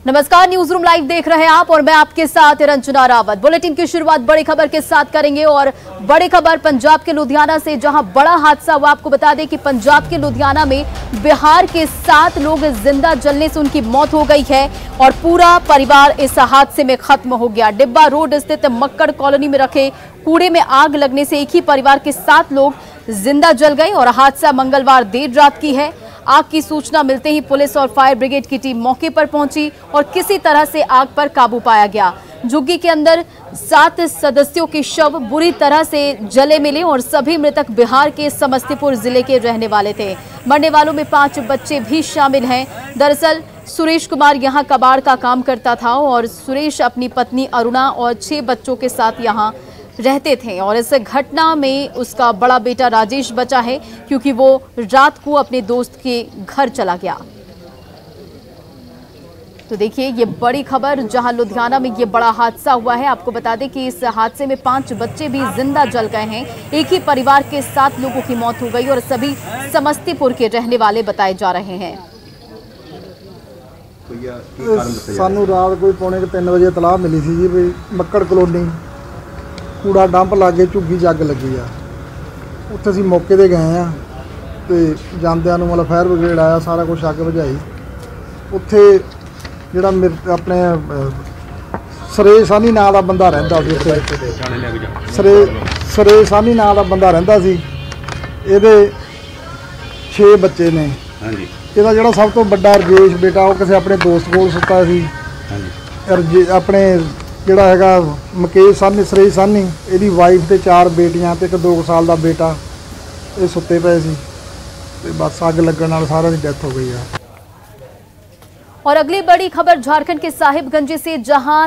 नमस्कार, news room live देख रहे हैं आप और मैं आपके साथ रंजना रावत। बुलेटिन की शुरुआत बड़ी खबर के साथ करेंगे और बड़ी खबर पंजाब के लुधियाना से, जहां बड़ा हादसा हुआ। आपको बता दें कि पंजाब के लुधियाना में बिहार के 7 लोग जिंदा जलने से उनकी मौत हो गई है और पूरा परिवार इस हादसे में खत्म हो गया। डिब्बा रोड स्थित मक्कड़ कॉलोनी में रखे कूड़े में आग लगने से एक ही परिवार के 7 लोग जिंदा जल गए और हादसा मंगलवार देर रात की है। आग की सूचना मिलते ही पुलिस और फायर ब्रिगेड की टीम मौके पर पहुंची और किसी तरह से आग पर काबू पाया गया। झुग्गी के अंदर 7 सदस्यों के शव बुरी तरह से जले मिले और सभी मृतक बिहार के समस्तीपुर जिले के रहने वाले थे। मरने वालों में 5 बच्चे भी शामिल हैं। दरअसल सुरेश कुमार यहां कबाड़ का काम करता था और सुरेश अपनी पत्नी अरुणा और 6 बच्चों के साथ यहां रहते थे और इस घटना में उसका बड़ा बेटा राजेश बचा है क्योंकि वो रात को अपने दोस्त के घर चला गया। तो देखिए ये बड़ी खबर, जहां लुधियाना में ये बड़ा हादसा हुआ है। आपको बता दें कि इस हादसे में 5 बच्चे भी जिंदा जल गए हैं। एक ही परिवार के 7 लोगों की मौत हो गई और सभी समस्तीपुर के रहने वाले बताए जा रहे हैं। सानू रात कोई पौने 3 बजे इतलाह मिली सी जी भी मक्कड़ कलोनी कूड़ा डंप लागे झुग्गी जग लगी आ। उत्थे असीं मौके ते गए आ ते जांदिआं नूं मतलब फायर ब्रिगेड आया, सारा कुछ अग बुझाई। उत्थे जिहड़ा अपने सरे सानी नां दा बंदा रहिंदा सी, उत्थे सरे सानी नां दा बंदा रहिंदा सी। इहदे 6 बच्चे ने। ਇਹਦਾ ਜਿਹੜਾ ਸਭ ਤੋਂ ਵੱਡਾ ਰਜੇਸ਼ ਬੇਟਾ ਉਹ ਕਿਸੇ ਆਪਣੇ ਦੋਸਤ ਕੋਲ ਸੁੱਤਾ ਸੀ। ਆਪਣੇ ਜਿਹੜਾ ਹੈਗਾ ਮੁਕੇਸ਼ ਸਾਨੀ, ਸਰੇ ਸਾਨੀ, ਇਹਦੀ ਵਾਈਫ ਤੇ 4 ਬੇਟੀਆਂ ਤੇ ਇੱਕ 2 ਸਾਲ ਦਾ ਬੇਟਾ, ਇਹ ਸੁੱਤੇ ਪਏ ਸੀ ਤੇ ਬਸ ਅੱਗ ਲੱਗਣ ਨਾਲ ਸਾਰਿਆਂ ਦੀ ਡੈਥ ਹੋ ਗਈ ਆ। और अगली बड़ी खबर झारखंड के साहिबगंज से, जहां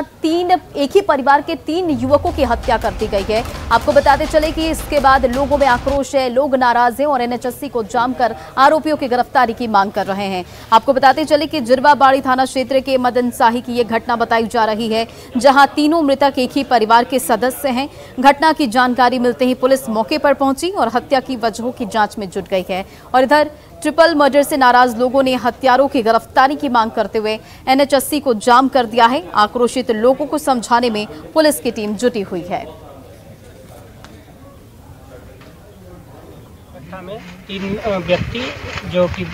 एक ही परिवार के 3 युवकों की हत्या कर दी गई है। आपको बताते चले कि इसके बाद लोगों में आक्रोश है, लोग नाराज हैं और एनएचएससी को जाम कर आरोपियों की गिरफ्तारी की मांग कर रहे हैं। आपको बताते चले कि जिरवाबाड़ी थाना क्षेत्र के मदन शाही की यह घटना बताई जा रही है, जहां तीनों मृतक एक ही परिवार के सदस्य हैं। घटना की जानकारी मिलते ही पुलिस मौके पर पहुंची और हत्या की वजहों की जांच में जुट गई है। और इधर ट्रिपल मर्डर से नाराज लोगों ने हत्यारों की गिरफ्तारी की मांग करते हुए एनएचएससी को जाम कर दिया है। आक्रोशित लोगों को समझाने में पुलिस की टीम जुटी हुई है। में 3 व्यक्ति जो कि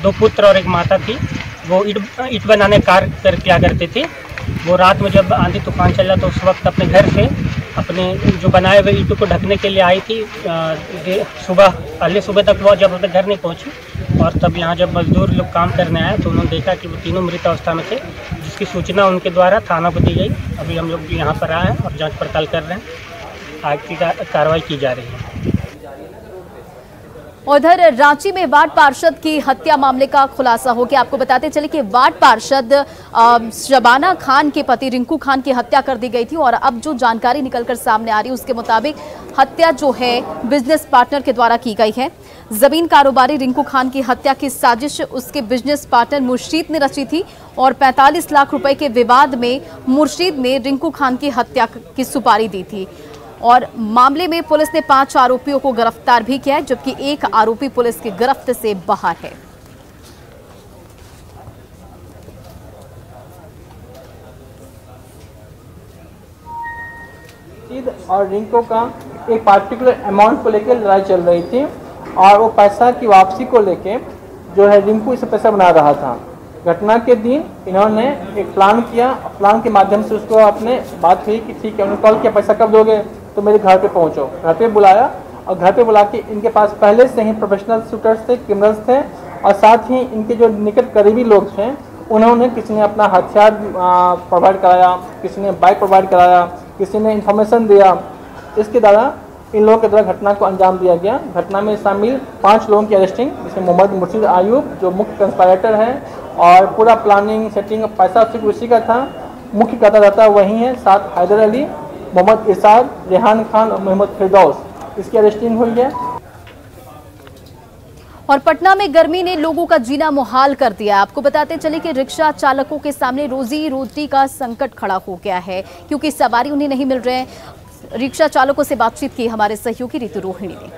2 पुत्र और एक माता थी, वो ईंट बनाने कार्य किया करते थे। वो रात में जब आंधी तूफान चला तो उस वक्त अपने घर से अपने जो बनाए हुए ईंटों को ढकने के लिए आई थी। अर्ली सुबह तक वो जब अपने घर नहीं पहुंची और तब यहाँ जब मजदूर लोग काम करने आए तो उन्होंने देखा कि वो तीनों मृत अवस्था में थे, जिसकी सूचना उनके द्वारा थाना को दी गई। अभी हम लोग यहाँ पर आए हैं और जांच पड़ताल कर रहे हैं, आगे की कार्रवाई की जा रही है। उधर रांची में वार्ड पार्षद की हत्या मामले का खुलासा हो गया। आपको बताते चले कि वार्ड पार्षद शबाना खान के पति रिंकू खान की हत्या कर दी गई थी और अब जो जानकारी निकलकर सामने आ रही है उसके मुताबिक हत्या जो है बिजनेस पार्टनर के द्वारा की गई है। जमीन कारोबारी रिंकू खान की हत्या की साजिश उसके बिजनेस पार्टनर मुर्शीद ने रची थी और 45 लाख रुपए के विवाद में मुर्शीद ने रिंकू खान की हत्या की सुपारी दी थी और मामले में पुलिस ने 5 आरोपियों को गिरफ्तार भी किया है, जबकि एक आरोपी पुलिस की गिरफ्त से बाहर है। और रिंकू का एक पार्टिकुलर अमाउंट को लेकर लड़ाई चल रही थी और वो पैसा की वापसी को लेके जो है रिंकू इसे पैसा बना रहा था। घटना के दिन इन्होंने एक प्लान किया, प्लान के माध्यम से उसको अपने बात हुई कि ठीक है, उन्होंने कॉल किया पैसा कब दोगे, तो मेरे घर पे पहुंचो। घर पे बुलाया और घर पे बुला के इनके पास पहले से ही प्रोफेशनल शूटर्स थे, क्रिमिनल्स थे और साथ ही इनके जो निकट करीबी लोग थे उन्होंने किसी ने अपना हथियार प्रोवाइड कराया, किसी ने बाइक प्रोवाइड कराया, किसी ने इंफॉर्मेशन दिया। इसके द्वारा इन लोगों के द्वारा घटना को अंजाम दिया गया। घटना में शामिल 5 लोगों की अरेस्टिंग, जिसमें मोहम्मद मुर्शीद आयूब जो मुख्य कंस्पायरेटर है और पूरा प्लानिंग सेटिंग पैसा उसी का था, मुख्य करता वही है। साथ हैदर अली, मोहम्मद इरशाद, रेहान खान और मोहम्मद फिरदौस, इसकी अरेस्टिंग हुई है। और पटना में गर्मी ने लोगों का जीना मुहाल कर दिया। आपको बताते चले कि रिक्शा चालकों के सामने रोजी रोटी का संकट खड़ा हो गया है क्योंकि सवारी उन्हें नहीं मिल रहे हैं। रिक्शा चालकों से बातचीत की हमारे सहयोगी ऋतु रोहिणी ने।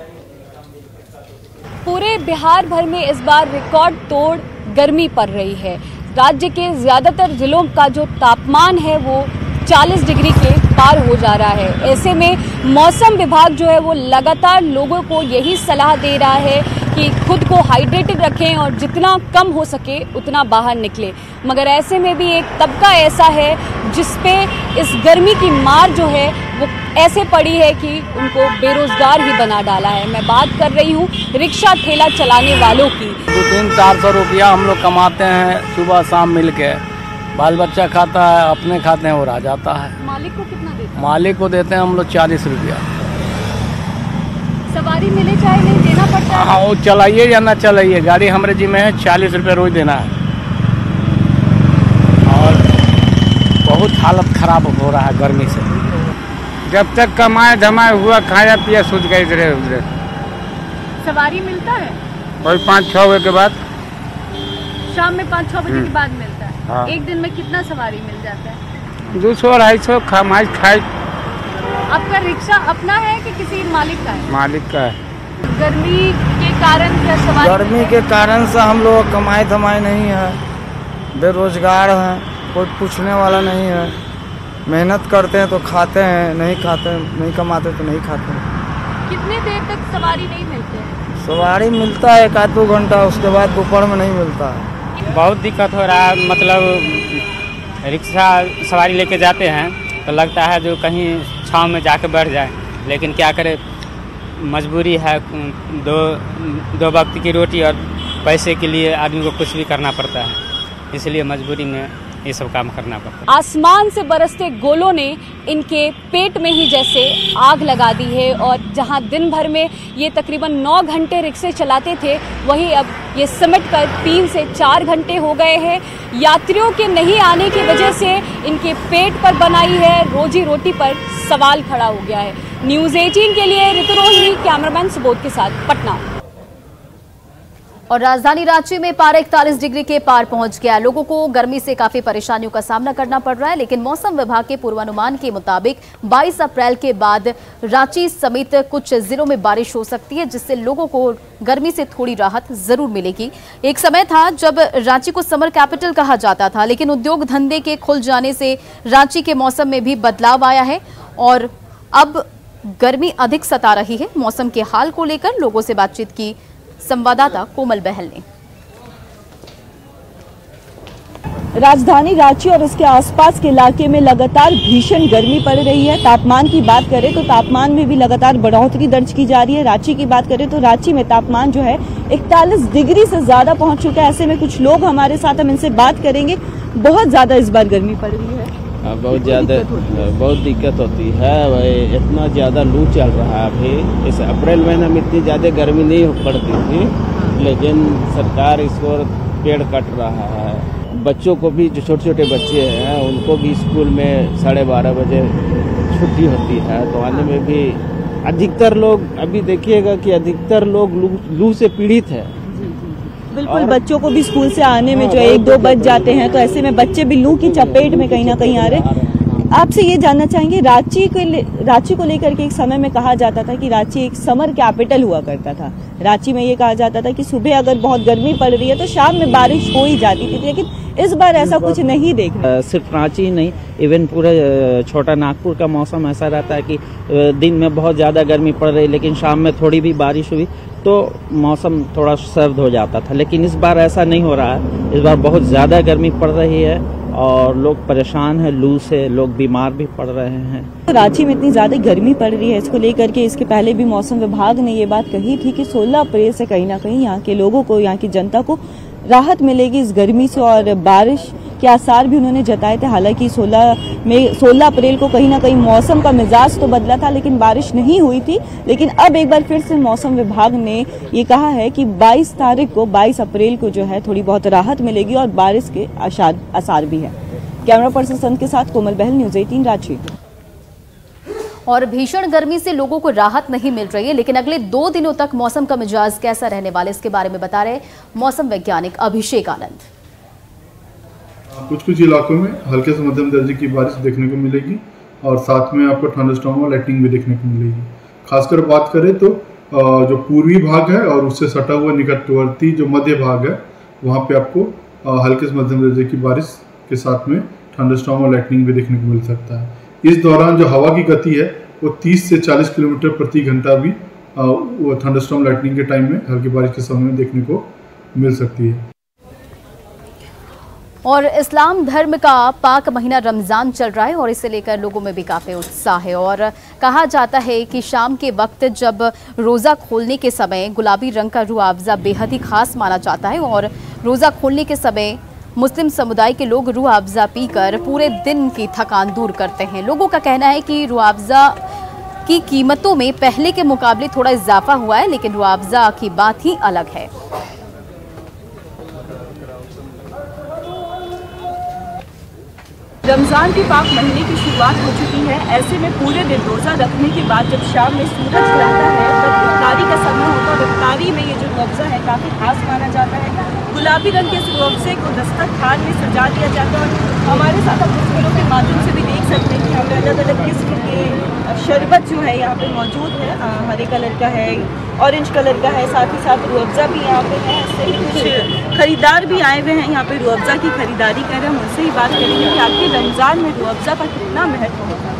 पूरे बिहार भर में इस बार रिकॉर्ड तोड़ गर्मी पड़ रही है। राज्य के ज़्यादातर ज़िलों का जो तापमान है वो 40 डिग्री के पार हो जा रहा है। ऐसे में मौसम विभाग जो है वो लगातार लोगों को यही सलाह दे रहा है कि खुद को हाइड्रेटेड रखें और जितना कम हो सके उतना बाहर निकलें। मगर ऐसे में भी एक तबका ऐसा है जिस पे इस गर्मी की मार जो है वो ऐसे पड़ी है कि उनको बेरोजगार ही बना डाला है। मैं बात कर रही हूँ रिक्शा ठेला चलाने वालों की। 200-400 रुपया हम लोग कमाते हैं सुबह शाम मिल के, बाल बच्चा खाता है, अपने खाते हैं और आ जाता है। मालिक को कितना देते हैं? मालिक को देते हैं हम लोग 40 रुपया। सवारी मिले चाहे नहीं देना पड़ता है? हाँ, वो चलाइए या ना चलाइए, गाड़ी हमारे जिम्मे है, 40 रुपये रोज देना है। और बहुत हालत खराब हो रहा है गर्मी से। जब तक कमाए धमाए हुआ खाया पिया सूझ गए इधर उधर। सवारी मिलता है कोई 5-6 बजे के बाद, शाम में 5-6 बजे के बाद मिलता है। हाँ। एक दिन में कितना सवारी मिल जाता है? 200-250 खाए खाए। आपका रिक्शा अपना है कि किसी मालिक का है? मालिक का है। गर्मी के कारण क्या सवारी? गर्मी के कारण से हम लोग कमाई धमाई नहीं है, बेरोजगार हैं, कोई पूछने वाला नहीं है। मेहनत करते हैं तो खाते हैं, नहीं खाते नहीं कमाते तो नहीं खाते हैं। कितने देर तक सवारी नहीं मिलते हैं? सवारी मिलता है 1-2 घंटा, उसके बाद दोपहर में नहीं मिलता है। बहुत दिक्कत हो रहा है। मतलब रिक्शा सवारी लेके जाते हैं तो लगता है जो कहीं छाँव में जाके बैठ जाए, लेकिन क्या करे, मजबूरी है। दो वक्त की रोटी और पैसे के लिए आदमी को कुछ भी करना पड़ता है, इसलिए मजबूरी में ये सब काम करना पड़ता है। आसमान से बरसते गोलों ने इनके पेट में ही जैसे आग लगा दी है और जहां दिन भर में ये तकरीबन 9 घंटे रिक्शे चलाते थे, वहीं अब ये सिमट कर 3 से 4 घंटे हो गए हैं। यात्रियों के नहीं आने की वजह से इनके पेट पर बनाई है रोजी रोटी पर सवाल खड़ा हो गया है। न्यूज़ 18 के लिए ऋतु रोहिणी, कैमरामैन सुबोध के साथ, पटना। और राजधानी रांची में पारा 41 डिग्री के पार पहुंच गया। लोगों को गर्मी से काफी परेशानियों का सामना करना पड़ रहा है, लेकिन मौसम विभाग के पूर्वानुमान के मुताबिक 22 अप्रैल के बाद रांची समेत कुछ जिलों में बारिश हो सकती है, जिससे लोगों को गर्मी से थोड़ी राहत जरूर मिलेगी। एक समय था जब रांची को समर कैपिटल कहा जाता था, लेकिन उद्योग धंधे के खुल जाने से रांची के मौसम में भी बदलाव आया है और अब गर्मी अधिक सता रही है। मौसम के हाल को लेकर लोगों से बातचीत की संवाददाता कोमल बहल ने। राजधानी रांची और इसके आसपास के इलाके में लगातार भीषण गर्मी पड़ रही है। तापमान की बात करें तो तापमान में भी लगातार बढ़ोतरी दर्ज की जा रही है। रांची की बात करें तो रांची में तापमान जो है 41 डिग्री से ज्यादा पहुंच चुका है। ऐसे में कुछ लोग हमारे साथ, हम इनसे बात करेंगे। बहुत ज्यादा इस बार गर्मी पड़ रही है। बहुत ज़्यादा बहुत दिक्कत होती है। इतना ज़्यादा लू चल रहा है अभी। इस अप्रैल महीने में इतनी ज़्यादा गर्मी नहीं पड़ती थी, लेकिन सरकार इसको पेड़ कट रहा है। बच्चों को भी, जो छोटे छोटे बच्चे हैं उनको भी स्कूल में 12:30 बजे छुट्टी होती है, तो आने में भी अधिकतर लोग, अभी देखिएगा कि अधिकतर लोग लू से पीड़ित है। बिल्कुल, बच्चों को भी स्कूल से आने में जो 1-2 बज जाते हैं, तो ऐसे में बच्चे भी लू की चपेट में कहीं ना कहीं आ रहे। आपसे ये जानना चाहेंगे, रांची को लेकर के एक समय में कहा जाता था कि रांची एक समर कैपिटल हुआ करता था। रांची में ये कहा जाता था कि सुबह अगर बहुत गर्मी पड़ रही है तो शाम में बारिश हो ही जाती थी, लेकिन इस बार ऐसा कुछ नहीं देखा। सिर्फ रांची ही नहीं, इवन पूरे छोटा नागपुर का मौसम ऐसा रहता है कि दिन में बहुत ज़्यादा गर्मी पड़ रही, लेकिन शाम में थोड़ी भी बारिश हुई तो मौसम थोड़ा सर्द हो जाता था। लेकिन इस बार ऐसा नहीं हो रहा है। इस बार बहुत ज़्यादा गर्मी पड़ रही है और लोग परेशान हैं लू से, लोग बीमार भी पड़ रहे हैं। रांची में इतनी ज्यादा गर्मी पड़ रही है, इसको लेकर के इसके पहले भी मौसम विभाग ने ये बात कही थी कि 16 अप्रैल से कहीं ना कहीं यहाँ के लोगों को, यहाँ की जनता को राहत मिलेगी इस गर्मी से, और बारिश के आसार भी उन्होंने जताए थे। हालांकि 16 अप्रैल को कहीं ना कहीं मौसम का मिजाज तो बदला था, लेकिन बारिश नहीं हुई थी। लेकिन अब एक बार फिर से मौसम विभाग ने ये कहा है कि 22 अप्रैल को जो है थोड़ी बहुत राहत मिलेगी और बारिश के आसार भी है। कैमरा पर्सन संत के साथ कोमल बहल, न्यूज़ 18 रांची। और भीषण गर्मी से लोगों को राहत नहीं मिल रही है, लेकिन अगले 2 दिनों तक मौसम का मिजाज कैसा रहने वाला है, इसके बारे में बता रहे मौसम वैज्ञानिक अभिषेक आनंद। कुछ इलाकों में हल्के से मध्यम दर्जे की बारिश देखने को मिलेगी और साथ में आपको थंडरस्टॉर्म और लाइटनिंग भी देखने को मिलेगी। खासकर बात करें तो जो पूर्वी भाग है और उससे सटा हुआ निकटवर्ती जो मध्य भाग है, वहाँ पे आपको हल्के से मध्यम दर्जे की बारिश के साथ में थंडरस्टॉर्म और लाइटनिंग भी देखने को मिल सकता है। इस दौरान जो हवा की गति है वो 30 से 40 किलोमीटर प्रति घंटा भी वो थंडरस्टॉर्म लाइटनिंग के टाइम में हल्की बारिश के समय में देखने को मिल सकती है। और इस्लाम धर्म का पाक महीना रमज़ान चल रहा है और इसे लेकर लोगों में भी काफ़ी उत्साह है। और कहा जाता है कि शाम के वक्त जब रोज़ा खोलने के समय गुलाबी रंग का रूह अफ़ज़ा बेहद ही खास माना जाता है और रोज़ा खोलने के समय मुस्लिम समुदाय के लोग रूह अफ़ज़ा पीकर पूरे दिन की थकान दूर करते हैं। लोगों का कहना है कि रूह अफ़ज़ा की कीमतों में पहले के मुकाबले थोड़ा इजाफा हुआ है, लेकिन रूह अफ़ज़ा की बात ही अलग है। रमज़ान के पाक महीने की शुरुआत हो चुकी है। ऐसे में पूरे दिन रोज़ा रखने के बाद जब शाम में सूरज ढलता है तब इफ्तारी का समय होता है। इफ्तारी में ये जो रूह अफ़ज़ा है काफ़ी खास माना जाता है। गुलाबी रंग के इस रूह अफ़ज़े को दस्तरखान में सजा दिया जाता है और हमारे साथ आप तस्वीरों के माध्यम से भी देख सकते हैं कि हमें अलग अलग किस्म के शरबत जो है यहाँ पे मौजूद है। हरे कलर का है, ऑरेंज कलर का है, साथ ही साथ रूह अफ़ज़ा भी यहाँ पे है। इससे कुछ खरीदार भी आए हुए हैं यहाँ पे रूह अफ़ज़ा की खरीदारी कर रहे हैं। उनसे ही बात करेंगे कि आखिर रमज़ान में रूह अफ़ज़ा का कितना महत्व होता है।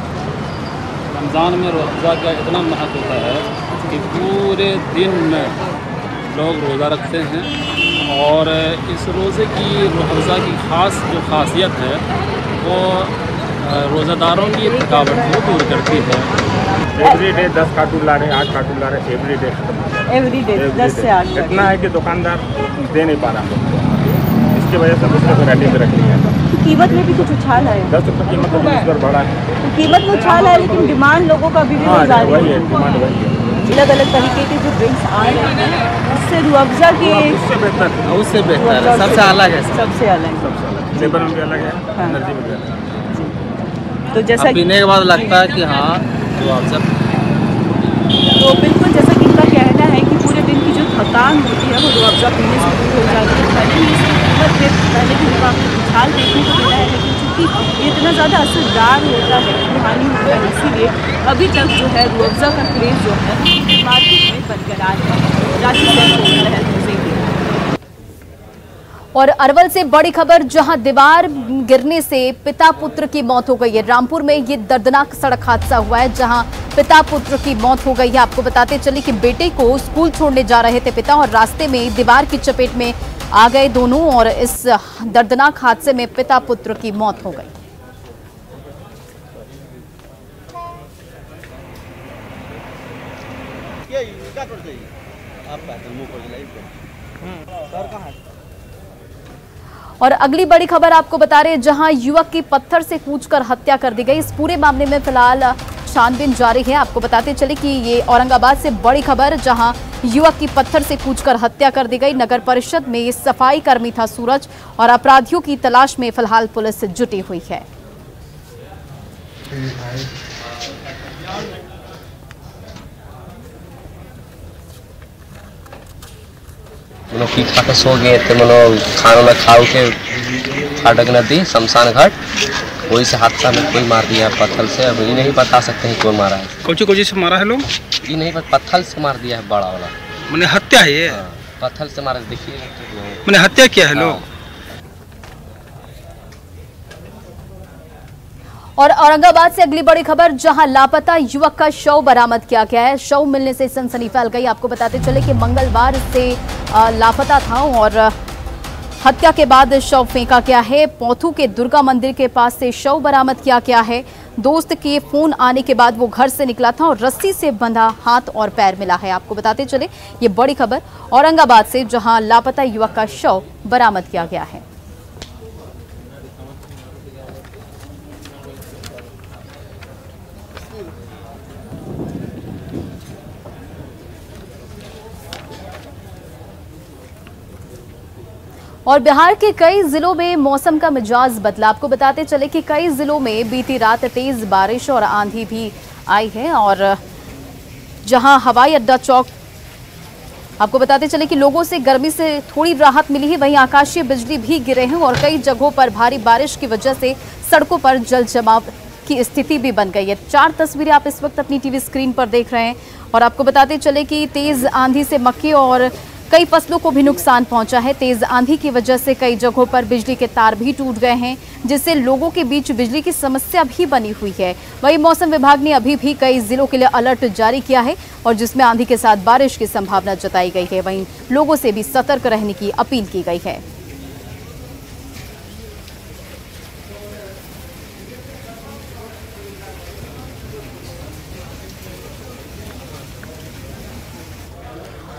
रमज़ान में रूह अफ़ज़ा का इतना महत्व होता है कि पूरे दिन में लोग रोज़ा रखते हैं और इस रोज़े की रूह अफ़ज़ा की ख़ास जो ख़ासियत है वो रोज़ादारों की थकावट को दूर करती है। एवरी डे 10 कार्टून ला रहे हैं, 8 कार्टून ला रहे हैं, एवरी डे 10 से 8। इतना है कि दुकानदार दे नहीं पा रहा, इसकी वजह से दूसरे वैरायटी में रख लिया है। तो कीमत में भी कुछ उछाल है, 10 रुपये कीमत तो 20 बार बढ़ा है। तो कीमत में उछाल है लेकिन डिमांड लोगों का भी वही है, डिमांड वही है। अलग अलग तरीके के जो ड्रिंक्स आ रहे हैं उससे रूह अफ़ज़ा के उससे बेहतर है, सबसे अलग है, सबसे अलग फ्लेवर में भी अलग है, एनर्जी में भी अलग है। तो जैसा पीने के बाद लगता है कि हाँ रूह अफ़ज़ा। तो बिल्कुल जैसा कि इनका कहना है कि पूरे दिन की जो थकान होती है वो रूह अफ़ज़ा पीने से दूर हो जाती है। पहले भी इसकी कीमत में पहले के मुकाबले उछाल देखने को मिला है, लेकिन चूँकि ये इतना ज़्यादा असरदार होता है, रूहानी होता है, इसीलिए अभी तक जो है रूह अफ़ज़ा का क्रेज़ जो है मार्केट में बरकरार है। राशि और अरवल से बड़ी खबर, जहां दीवार गिरने से पिता पुत्र की मौत हो गई है। रामपुर में ये दर्दनाक सड़क हादसा हुआ है जहां पिता पुत्र की मौत हो गई है। आपको बताते चले कि बेटे को स्कूल छोड़ने जा रहे थे पिता और रास्ते में दीवार की चपेट में आ गए दोनों और इस दर्दनाक हादसे में पिता पुत्र की मौत हो गई। और अगली बड़ी खबर आपको बता रहे हैं, जहां युवक की पत्थर से कूचकर हत्या कर दी गई। इस पूरे मामले में फिलहाल छानबीन जारी है। आपको बताते चले कि ये औरंगाबाद से बड़ी खबर, जहां युवक की पत्थर से कूचकर हत्या कर दी गई। नगर परिषद में सफाई कर्मी था सूरज और अपराधियों की तलाश में फिलहाल पुलिस जुटी हुई है। फाटक सो गए थे, खाना खाओ के फाटक नदी शमशान घाट, वही से हादसा में कोई मार दिया पत्थर से। अब ये नहीं बता सकते हैं कौन मारा है। कौन से मारा है लोग, ये नहीं पत्थर से मार दिया है, बड़ा वाला मैंने हत्या है ये। पत्थर से मारा, देखिए मैंने हत्या किया है लोग। और औरंगाबाद से अगली बड़ी खबर, जहां लापता युवक का शव बरामद किया गया है। शव मिलने से सनसनी फैल गई। आपको बताते चले कि मंगलवार से लापता था और हत्या के बाद शव फेंका गया है। पौथू के दुर्गा मंदिर के पास से शव बरामद किया गया है। दोस्त के फोन आने के बाद वो घर से निकला था और रस्सी से बंधा हाथ और पैर मिला है। आपको बताते चले ये बड़ी खबर औरंगाबाद से, जहां लापता युवक का शव बरामद किया गया है। और बिहार के कई जिलों में मौसम का मिजाज बदला। आपको बताते चले कि कई जिलों में बीती रात तेज बारिश और आंधी भी आई है और जहां हवाई अड्डा चौक, आपको बताते चले कि लोगों से गर्मी से थोड़ी राहत मिली है, वहीं आकाशीय बिजली भी गिरे हैं और कई जगहों पर भारी बारिश की वजह से सड़कों पर जल जमाव की स्थिति भी बन गई है। 4 तस्वीरें आप इस वक्त अपनी टीवी स्क्रीन पर देख रहे हैं और आपको बताते चले कि तेज आंधी से मक्के और कई फसलों को भी नुकसान पहुंचा है। तेज आंधी की वजह से कई जगहों पर बिजली के तार भी टूट गए हैं, जिससे लोगों के बीच बिजली की समस्या भी बनी हुई है। वहीं मौसम विभाग ने अभी भी कई जिलों के लिए अलर्ट जारी किया है और जिसमें आंधी के साथ बारिश की संभावना जताई गई है। वहीं लोगों से भी सतर्क रहने की अपील की गई है।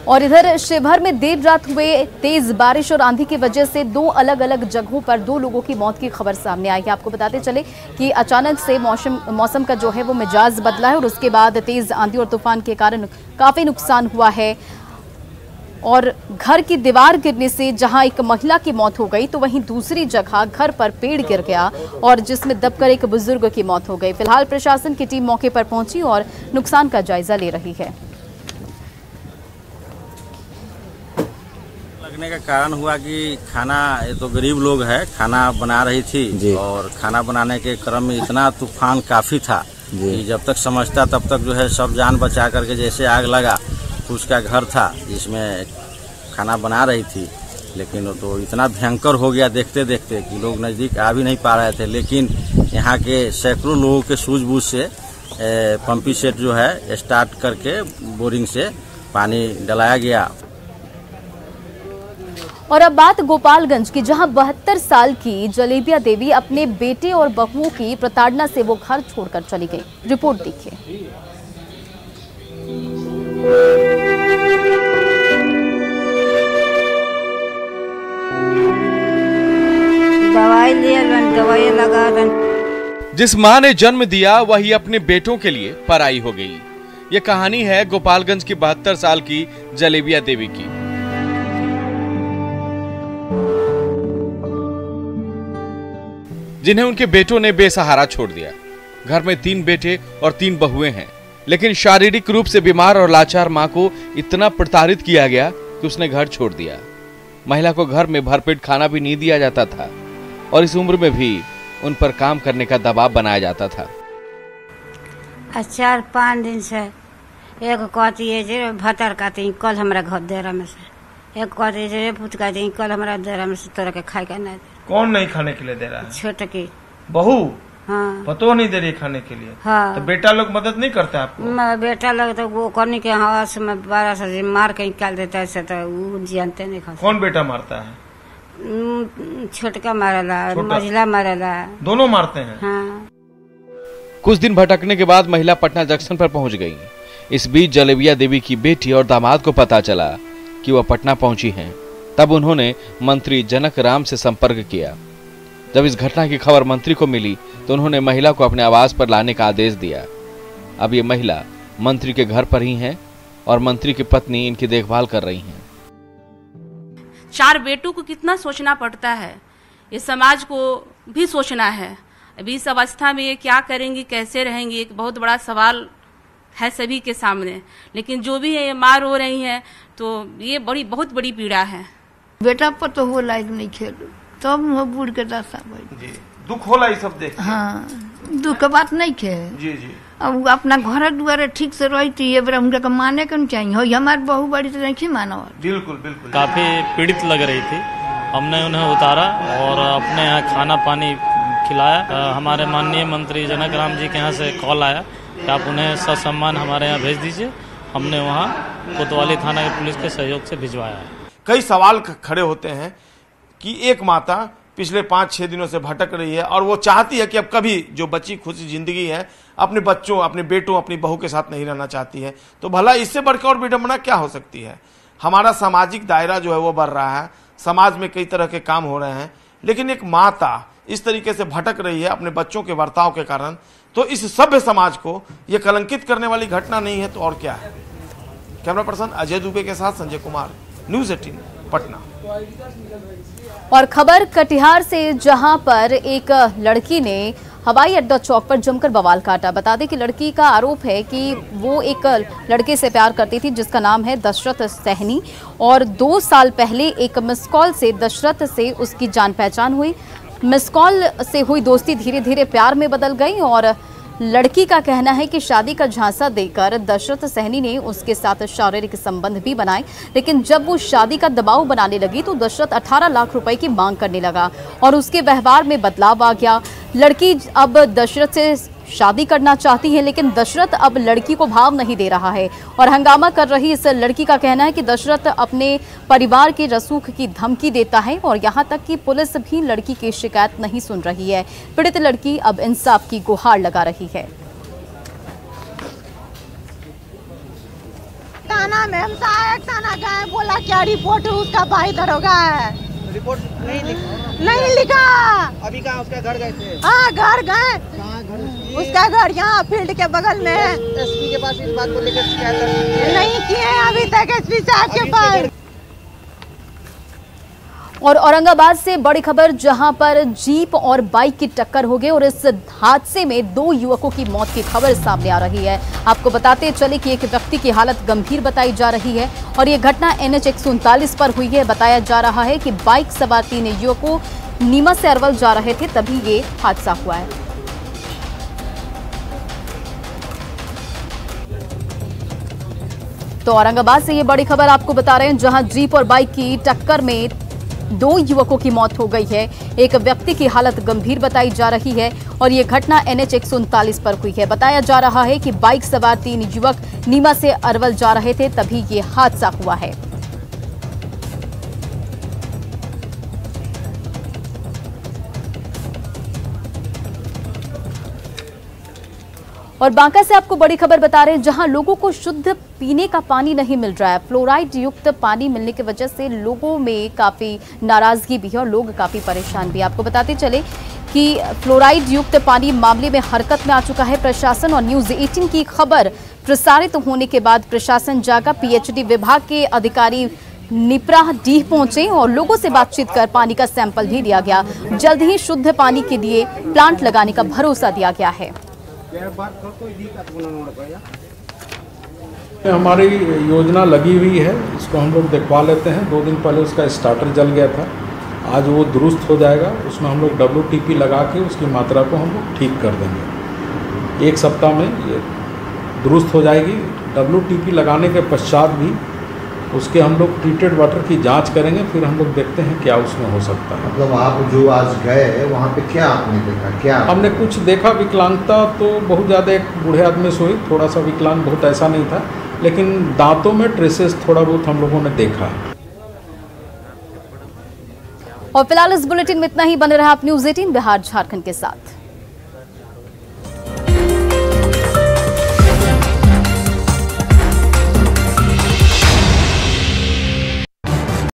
और इधर शिवहर में देर रात हुए तेज बारिश और आंधी की वजह से 2 अलग अलग जगहों पर 2 लोगों की मौत की खबर सामने आई है। आपको बताते चले कि अचानक से मौसम का जो है वो मिजाज बदला है और उसके बाद तेज आंधी और तूफान के कारण काफी नुकसान हुआ है। और घर की दीवार गिरने से जहां एक महिला की मौत हो गई, तो वहीं दूसरी जगह घर पर पेड़ गिर गया और जिसमें दबकर एक बुजुर्ग की मौत हो गई। फिलहाल प्रशासन की टीम मौके पर पहुंची और नुकसान का जायजा ले रही है। लगने का कारण हुआ कि खाना, ये तो गरीब लोग है, खाना बना रही थी और खाना बनाने के क्रम में इतना तूफान काफी था कि जब तक समझता तब तक जो है सब जान बचा करके, जैसे आग लगा तो उसका घर था जिसमें खाना बना रही थी, लेकिन वो तो इतना भयंकर हो गया देखते देखते कि लोग नज़दीक आ भी नहीं पा रहे थे। लेकिन यहाँ के सैकड़ों लोगों के सूझबूझ से पंपी सेट जो है स्टार्ट करके बोरिंग से पानी डलाया गया। और अब बात गोपालगंज की, जहां 72 साल की जलेबिया देवी अपने बेटे और बहुओं की प्रताड़ना से वो घर छोड़कर चली गई। रिपोर्ट देखिए। दवाई लगा। जिस मां ने जन्म दिया वही अपने बेटों के लिए पराई हो गई। ये कहानी है गोपालगंज की 72 साल की जलेबिया देवी की। जिन्हें उनके बेटों ने बेसहारा छोड़ दिया। घर में 3 बेटे और 3 बहुएं हैं, लेकिन शारीरिक रूप से बीमार और लाचार मां को इतना प्रताड़ित किया गया कि उसने घर छोड़ दिया। महिला को घर में भरपेट खाना भी नहीं दिया जाता था और इस उम्र में भी उन पर काम करने का दबाव बनाया जाता था। 4-5 दिन से एक कहती है जे भतर कहती कल हमारा घर देरा में से, एक कहती है पुत कहती कल हमारा देरा में से तोरा के खाए का नहीं। कौन नहीं खाने के लिए दे रहा है? छोटकी बहू। हाँ। पतो नहीं दे रही खाने के लिए। हाँ। तो बेटा लोग मदद नहीं करता आपको? बेटा लोग तो वो करने के हवा से 12 से मार के निकाल देता है, तो वो जानते नहीं खा। कौन बेटा मारता है? छोटका मारेला, मझिला मारेला, दोनों मारते हैं। हाँ। कुछ दिन भटकने के बाद महिला पटना जंक्शन पर पहुंच गई। इस बीच जलेबिया देवी की बेटी और दामाद को पता चला कि वह पटना पहुंची हैं। तब उन्होंने मंत्री जनक राम से संपर्क किया। जब इस घटना की खबर मंत्री को मिली तो उन्होंने महिला को अपने आवास पर लाने का आदेश दिया। अब ये महिला मंत्री के घर पर ही हैं और मंत्री की पत्नी इनकी देखभाल कर रही हैं। 4 बेटों को कितना सोचना पड़ता है, ये समाज को भी सोचना है। अभी इस अवस्था में ये क्या करेंगी, कैसे रहेंगी, एक बहुत बड़ा सवाल है सभी के सामने। लेकिन जो भी है ये मार हो रही है तो ये बहुत बड़ी पीड़ा है। बेटा पर तो हो लायक नहीं खेल, तब वो बूढ़ के दशा जी दुख होला ये सब देख। हाँ, दुख के बात नहीं खे जी जी। अब अपना घर दुआरे ठीक से रहती है, उनका माने के चाहिए। हो हमारे बहू बड़ी तो नहीं मानो। बिल्कुल बिल्कुल। काफी पीड़ित लग रही थी, हमने उन्हें उतारा और अपने यहाँ खाना पानी खिलाया। हमारे माननीय मंत्री जनक राम जी के यहाँ से कॉल आया कि आप उन्हें ससम्मान हमारे यहाँ भेज दीजिए। हमने वहाँ कोतवाली थाना के पुलिस के सहयोग से भिजवाया है। कई सवाल खड़े होते हैं कि एक माता पिछले 5-6 दिनों से भटक रही है और वो चाहती है कि अब कभी जो बची खुशी जिंदगी है अपने बच्चों, अपने बेटों, अपनी बहू के साथ नहीं रहना चाहती है। तो भला इससे बढ़कर और विडंबना क्या हो सकती है? हमारा सामाजिक दायरा जो है वो बढ़ रहा है, समाज में कई तरह के काम हो रहे हैं, लेकिन एक माता इस तरीके से भटक रही है अपने बच्चों के बर्ताव के कारण, तो इस सभ्य समाज को ये कलंकित करने वाली घटना नहीं है तो और क्या है। कैमरा पर्सन अजय दुबे के साथ संजय कुमार, न्यूज़ 18 पटना। और खबर कटिहार से, जहां पर एक लड़की ने हवाई अड्डा चौक पर जमकर बवाल काटा। बता दें कि लड़की का आरोप है कि वो एक लड़के से प्यार करती थी जिसका नाम है दशरथ सहनी, और 2 साल पहले एक मिस कॉल से दशरथ से उसकी जान पहचान हुई। मिस कॉल से हुई दोस्ती धीरे धीरे प्यार में बदल गई और लड़की का कहना है कि शादी का झांसा देकर दशरथ सहनी ने उसके साथ शारीरिक संबंध भी बनाए, लेकिन जब वो शादी का दबाव बनाने लगी तो दशरथ 18 लाख रुपए की मांग करने लगा और उसके व्यवहार में बदलाव आ गया। लड़की अब दशरथ से शादी करना चाहती है, लेकिन दशरथ अब लड़की को भाव नहीं दे रहा है और हंगामा कर रही इस लड़की का कहना है कि दशरथ अपने परिवार के रसूख की धमकी देता है और यहां तक कि पुलिस भी लड़की की शिकायत नहीं सुन रही है। पीड़ित लड़की अब इंसाफ की गुहार लगा रही है। थाना में हम सहायक थाना गए, बोला क्या रिपोर्ट उसका भाई दरोगा है। रिपोर्ट नहीं लिखा। अभी कहाँ उसका घर गए थे? हाँ घर गए। उसका घर यहाँ फील्ड के बगल में है। एसपी के पास इस बात को लेकर शिकायत नहीं किए अभी तक एसपी साहब के पास। और औरंगाबाद से बड़ी खबर, जहां पर जीप और बाइक की टक्कर हो गई और इस हादसे में 2 युवकों की मौत की खबर सामने आ रही है। आपको बताते चले कि एक व्यक्ति की हालत गंभीर बताई जा रही है और ये घटना NH 139 पर हुई है। बताया जा रहा है कि बाइक सवार 3 युवकों नीमा से अरवल जा रहे थे, तभी ये हादसा हुआ है। तो औरंगाबाद से ये बड़ी खबर आपको बता रहे हैं, जहां जीप और बाइक की टक्कर में 2 युवकों की मौत हो गई है। एक व्यक्ति की हालत गंभीर बताई जा रही है और ये घटना NH 139 पर हुई है। बताया जा रहा है कि बाइक सवार 3 युवक नीमा से अरवल जा रहे थे, तभी ये हादसा हुआ है। और बांका से आपको बड़ी खबर बता रहे हैं, जहां लोगों को शुद्ध पीने का पानी नहीं मिल रहा है। फ्लोराइड युक्त पानी मिलने की वजह से लोगों में काफी नाराजगी भी है और लोग काफी परेशान भी। आपको बताते चले कि फ्लोराइड युक्त पानी मामले में हरकत में आ चुका है प्रशासन और न्यूज 18 की खबर प्रसारित होने के बाद प्रशासन जागा। PHD विभाग के अधिकारी निपरा डीह पहुंचे और लोगों से बातचीत कर पानी का सैंपल भी दिया गया। जल्द ही शुद्ध पानी के लिए प्लांट लगाने का भरोसा दिया गया है। हमारी योजना लगी हुई है, इसको हम लोग देखवा लेते हैं। 2 दिन पहले उसका स्टार्टर जल गया था, आज वो दुरुस्त हो जाएगा। उसमें हम लोग WTP लगा के उसकी मात्रा को हम लोग ठीक कर देंगे। 1 सप्ताह में ये दुरुस्त हो जाएगी। WTP लगाने के पश्चात भी उसके हम लोग ट्रीटेड वाटर की जांच करेंगे, फिर हम लोग देखते हैं क्या उसमें हो सकता है। मतलब आप जो आज गए वहाँ पे क्या आपने देखा? क्या हमने कुछ देखा, विकलांगता तो बहुत ज़्यादा एक बूढ़े आदमी से हुई, थोड़ा सा विकलांग, बहुत ऐसा नहीं था, लेकिन दांतों में ट्रेसेस थोड़ा बहुत हम लोगों ने देखा। और फिलहाल इस बुलेटिन में इतना ही। बने रहा आप न्यूज 18 बिहार झारखंड के साथ।